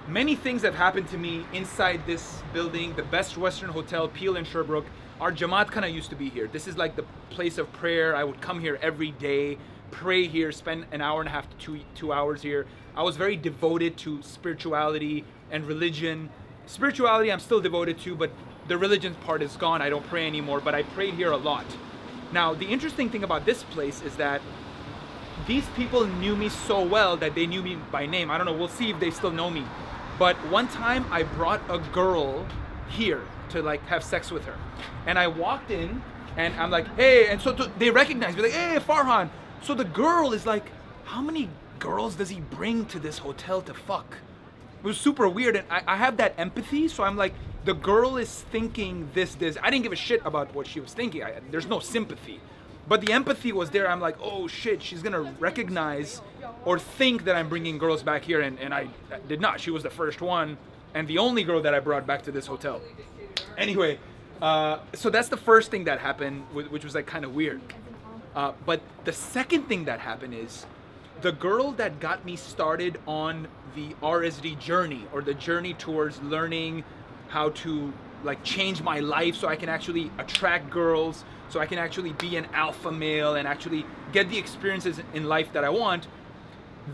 Many things have happened to me inside this building, the Best Western Hotel, Peel in Sherbrooke. Our Jamaat Khana used to be here. This is like the place of prayer. I would come here every day, pray here, spend an hour and a half to two hours here. I was very devoted to spirituality and religion. Spirituality I'm still devoted to, but the religion part is gone. I don't pray anymore, but I prayed here a lot. Now, the interesting thing about this place is that these people knew me so well that they knew me by name. I don't know, we'll see if they still know me. But one time I brought a girl here to like have sex with her. And I walked in and I'm like, hey, and so they recognized me, like, hey, Farhan. So the girl is like, how many girls does he bring to this hotel to fuck? It was super weird, and I have that empathy, so I'm like, the girl is thinking this. I didn't give a shit about what she was thinking. There's no sympathy. But the empathy was there. I'm like, oh shit, she's gonna recognize or think that I'm bringing girls back here, and I did not. She was the first one, and the only girl that I brought back to this hotel. Anyway, so that's the first thing that happened, which was like kind of weird. But the second thing that happened is, the girl that got me started on the RSD journey, or the journey towards learning how to like change my life so I can actually attract girls, so I can actually be an alpha male and actually get the experiences in life that I want.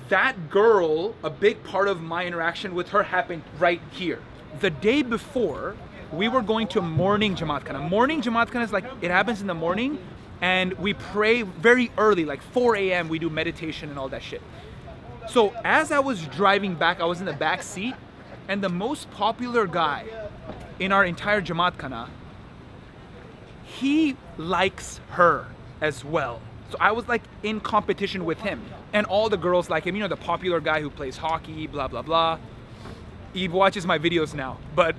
That girl, a big part of my interaction with her happened right here. The day before, we were going to morning Jamaat Khana. Morning Jamaat Khana is like, it happens in the morning, and we pray very early, like 4 a.m. we do meditation and all that shit. So as I was driving back, I was in the back seat, and the most popular guy in our entire Jamaat Khana, he likes her as well. So I was like in competition with him, and all the girls like him, you know, the popular guy who plays hockey, blah, blah, blah. He watches my videos now, but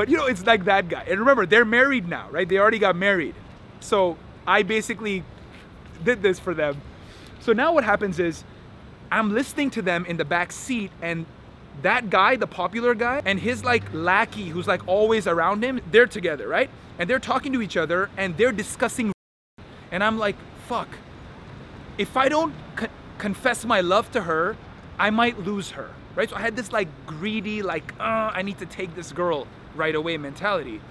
you know, it's like that guy. And remember, they're married now, right? They already got married. So I basically did this for them. So now what happens is, I'm listening to them in the back seat, and that guy, the popular guy, and his like lackey who's like always around him, they're together, right? And they're talking to each other, and they're discussing, and I'm like, fuck. If I don't confess my love to her, I might lose her, right? So I had this like greedy, like, I need to take this girl right away mentality.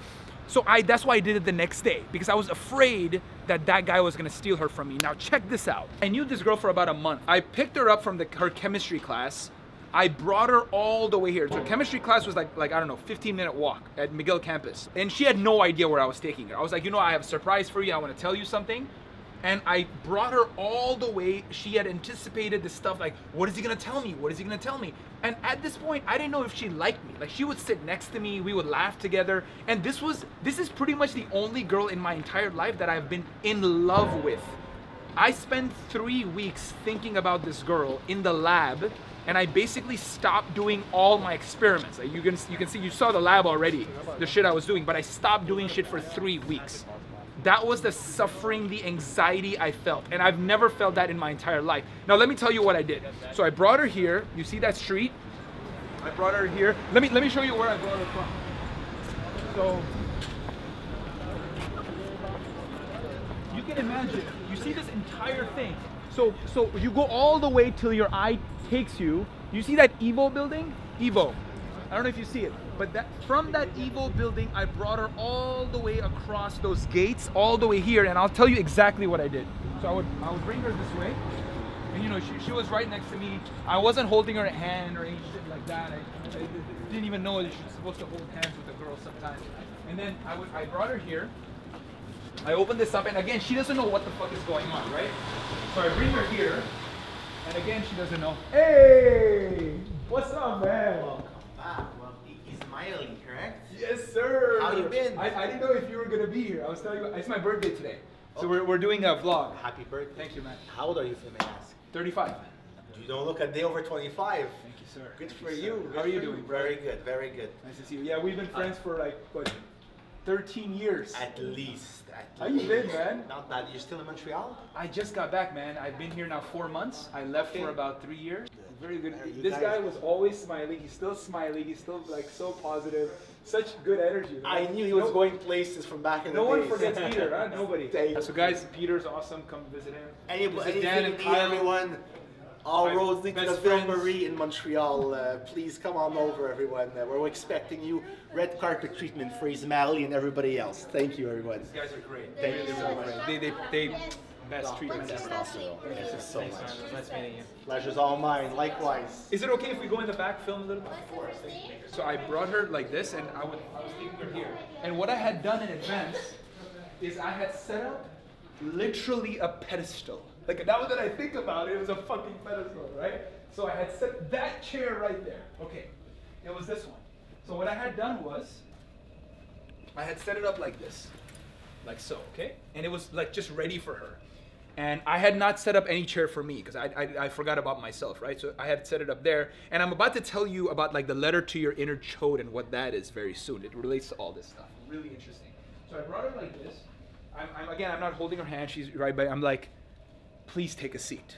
So that's why I did it the next day, because I was afraid that that guy was gonna steal her from me. Now check this out. I knew this girl for about a month. I picked her up from her chemistry class. I brought her all the way here. So chemistry class was like I don't know, 15-minute walk at McGill campus. And she had no idea where I was taking her. I was like, you know, I have a surprise for you. I wanna tell you something. And I brought her all the way. She had anticipated this stuff like, what is he gonna tell me? What is he gonna tell me? And at this point, I didn't know if she liked me. Like, she would sit next to me, we would laugh together. And this is pretty much the only girl in my entire life that I've been in love with. I spent 3 weeks thinking about this girl in the lab, and I basically stopped doing all my experiments. Like you can see, you saw the lab already, the shit I was doing, but I stopped doing shit for 3 weeks. That was the suffering, the anxiety I felt. And I've never felt that in my entire life. Now let me tell you what I did. So I brought her here. You see that street? I brought her here. Let me show you where I brought her from. So you can imagine, you see this entire thing. So you go all the way till your eye takes you. You see that Evo building? Evo. I don't know if you see it, but from that Evo building, I brought her all the way across those gates, all the way here, and I'll tell you exactly what I did. So I would bring her this way, and you know, she was right next to me. I wasn't holding her hand or any shit like that. I didn't even know that she was supposed to hold hands with a girl sometimes. And then I brought her here. I opened this up, and again, she doesn't know what the fuck is going on, right? So I bring her here, and again, she doesn't know. Hey, what's up, man? Well, he's smiling, correct? Yes, sir. How you been? I didn't know if you were gonna be here. I was telling you, it's my birthday today, so we're doing a vlog. Happy birthday. Thank you, man. How old are you, if I may ask? 35. You don't look a day over 25. Thank you, sir. Good for you. How are you doing, bro? Very good, very good. Nice to see you. Yeah, we've been friends for like what, 13 years. At least. How you been, man? Not that. You're still in Montreal? I just got back, man. I've been here now 4 months. I left for about 3 years. Very good. You This guys- guy was always smiling. He's still smiling. He's still like so positive. Such good energy. Man. I knew he was going places from back in the No one days. forgets Peter, huh? Nobody. Thank So guys, Peter's awesome. Come visit him. This is Dan Anything and you need, Kyle. everyone. All roads lead to the best Ville friends. Marie in Montreal. Please come on over, everyone. We're expecting you. Red carpet treatment for Ismaili and everybody else. Thank you, everyone. These guys are great. Thank you They're so really much. great. They best treatment ever. Thank you so much. Nice meeting you. Pleasure's all mine. Likewise. Is it okay if we go in the back, film a little bit? So I brought her like this, and I was taking her here. And what I had done in advance is I had set up literally a pedestal. Like now that I think about it, it was a fucking pedestal, right? So I had set that chair right there. Okay, it was this one. So what I had done was, I had set it up like this, like so, okay? And it was like just ready for her. And I had not set up any chair for me because I forgot about myself, right? So I had set it up there. And I'm about to tell you about like the letter to your inner chode and what that is very soon. It relates to all this stuff. Really interesting. So I brought her like this. I'm not holding her hand. She's right by. I'm like, please take a seat,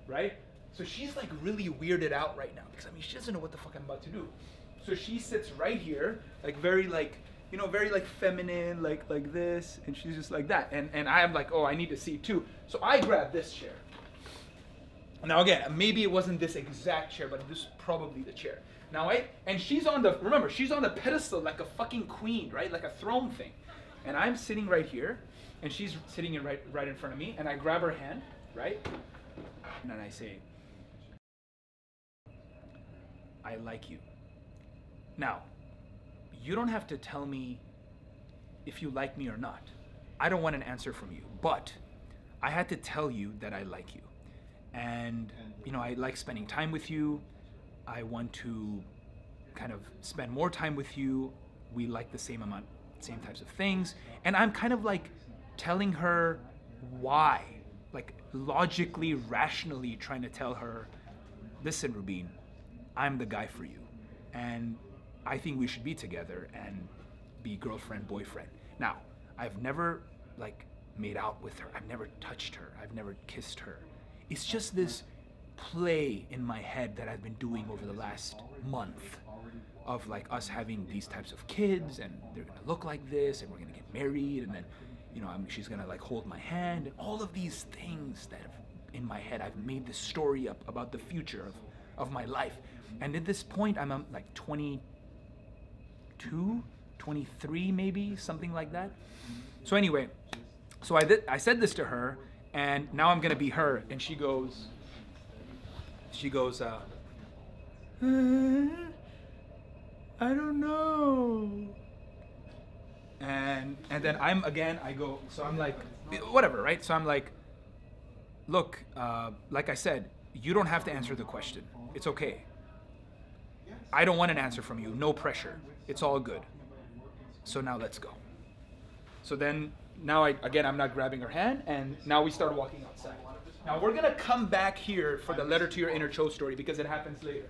right? So she's like really weirded out right now because I mean she doesn't know what the fuck I'm about to do. So she sits right here, like very like, you know, very like feminine, like this, and she's just like that. And I'm like, oh, I need a seat too. So I grabbed this chair. Now again, maybe it wasn't this exact chair, but this is probably the chair. Now and she's on the, remember, she's on the pedestal like a fucking queen, right? Like a throne thing. And I'm sitting right here, and she's sitting right in front of me, and I grab her hand, right? And then I say, I like you. Now, you don't have to tell me if you like me or not. I don't want an answer from you, but I had to tell you that I like you. And, you know, I like spending time with you. I want to kind of spend more time with you. We like the same types of things. And I'm kind of like telling her why, like logically, rationally trying to tell her, listen, Rubin, I'm the guy for you. And I think we should be together and be girlfriend, boyfriend. Now, I've never like made out with her. I've never touched her. I've never kissed her. It's just this play in my head that I've been doing over the last month of like us having these types of kids, and they're gonna look like this, and we're gonna get married, and then, you know, she's gonna like hold my hand, and all of these things that in my head, I've made this story up about the future of my life. And at this point, I'm like 22, 23 maybe, something like that. So anyway, so I said this to her, and now I'm gonna be her, and she goes, I don't know. And then I go, so I'm like, whatever, right? So I'm like, look, like I said, you don't have to answer the question. It's okay. I don't want an answer from you. No pressure. It's all good. So now let's go. So then, now I'm not grabbing her hand, and now we start walking outside. Now we're gonna come back here for the letter to your inner chode story because it happens later.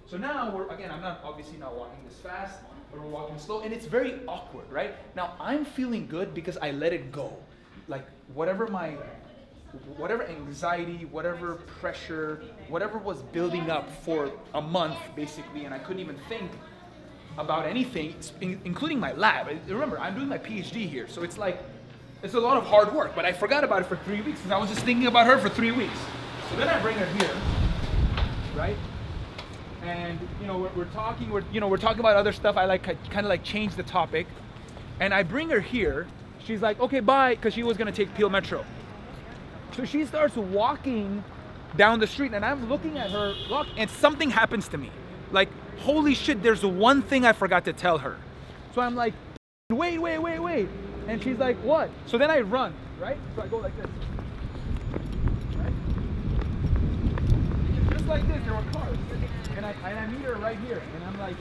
So now I'm not obviously not walking this fast, but we're walking slow, and it's very awkward, right? Now I'm feeling good because I let it go. Like whatever anxiety, whatever pressure, whatever was building up for a month basically, and I couldn't even think about anything, including my lab. Remember, I'm doing my PhD here, so it's like, it's a lot of hard work, but I forgot about it for 3 weeks because I was just thinking about her for 3 weeks. So then I bring her here, right? And you know, we're talking about other stuff. I kind of like change the topic, and I bring her here. She's like, okay, bye, because she was gonna take Peel Metro. So she starts walking down the street, and I'm looking at her, and something happens to me. Like, holy shit, there's one thing I forgot to tell her. So I'm like, wait. And she's like, what? So then I run, right? So I go like this. Right? Just like this, there were cars. And I meet her right here, and I'm like,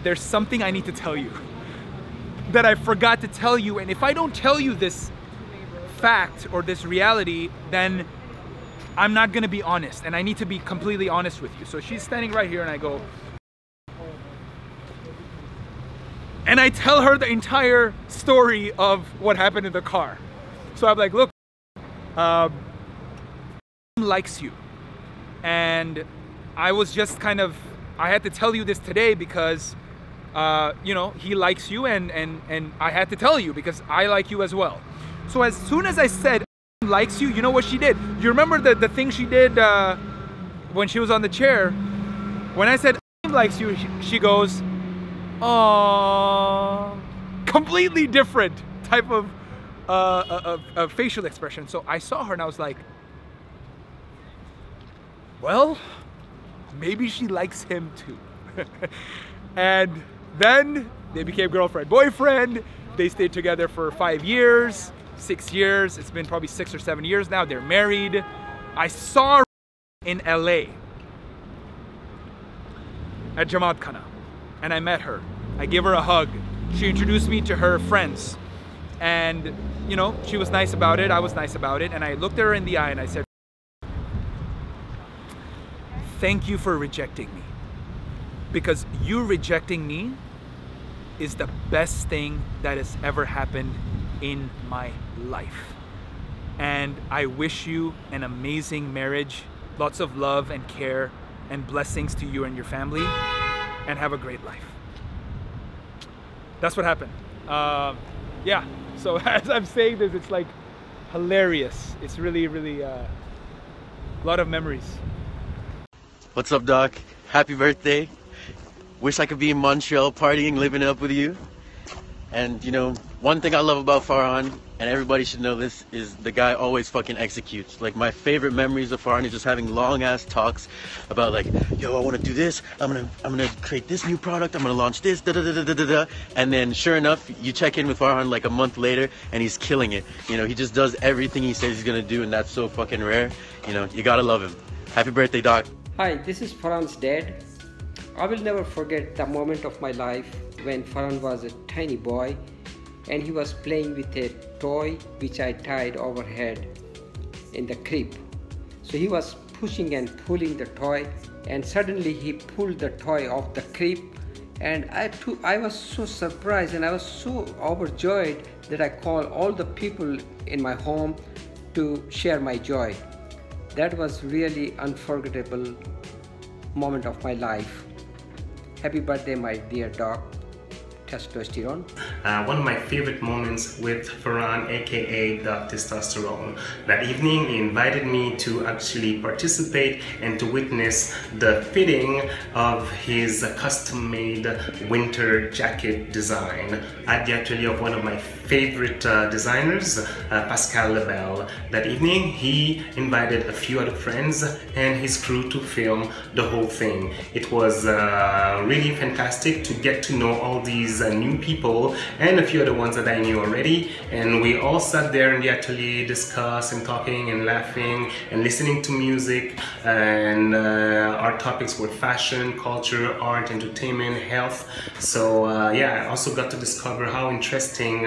there's something I need to tell you that I forgot to tell you, and if I don't tell you this fact or this reality, then I'm not gonna be honest, and I need to be completely honest with you. So she's standing right here, and I go, and I tell her the entire story of what happened in the car. So I'm like, look, likes you, and I was just kind of, I had to tell you this today because you know, he likes you, and I had to tell you because I like you as well. So as soon as I said likes you. You know what she did? You remember the thing she did when she was on the chair? When I said likes you, she goes, "Aww." Completely different type of facial expression. So I saw her and I was like, well, maybe she likes him too. And then they became girlfriend, boyfriend. They stayed together for 5 years, 6 years. It's been probably 6 or 7 years now. They're married. I saw her in LA at Jamaat Khana, and I met her. I gave her a hug. She introduced me to her friends, and you know, she was nice about it. I was nice about it, and I looked at her in the eye and I said, thank you for rejecting me, because you rejecting me is the best thing that has ever happened in my life. And I wish you an amazing marriage, lots of love and care and blessings to you and your family, and have a great life. That's what happened. Yeah, so as I'm saying this, it's like hilarious. It's really, really a lot of memories. What's up, Doc? Happy birthday. Wish I could be in Montreal partying, living it up with you. And you know, one thing I love about Farhan, and everybody should know this, is the guy always fucking executes. Like, my favorite memories of Farhan is just having long ass talks about like, yo, I want to do this, I'm gonna create this new product, I'm gonna launch this, da da da da da da. And then sure enough, you check in with Farhan like a month later and he's killing it. You know, he just does everything he says he's gonna do, and that's so fucking rare. You know, you gotta love him. Happy birthday, Doc. Hi, this is Farhan's dad. I will never forget the moment of my life when Farhan was a tiny boy and he was playing with a toy which I tied overhead in the crib. So he was pushing and pulling the toy, and suddenly he pulled the toy off the crib, and I was so surprised and I was so overjoyed that I called all the people in my home to share my joy. That was really unforgettable moment of my life. Happy birthday, my dear Doc. Testosterone. One of my favorite moments with Farhan, aka Doc Testosterone. That evening he invited me to actually participate and to witness the fitting of his custom-made winter jacket design at the atelier of one of my favorite designers, Pascal Lebel. That evening he invited a few other friends and his crew to film the whole thing. It was really fantastic to get to know all these new people and a few other ones that I knew already, and we all sat there in the atelier, discuss and talking and laughing and listening to music, and our topics were fashion, culture, art, entertainment, health. So yeah, I also got to discover how interesting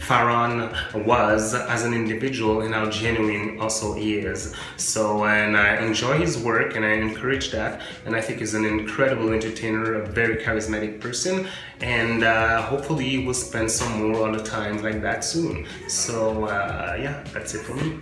Farhan was as an individual and how genuine also he is. So, and I enjoy his work and I encourage that, and I think he's an incredible entertainer, a very charismatic person, and hopefully we'll spend some more other times like that soon. So yeah, that's it for me.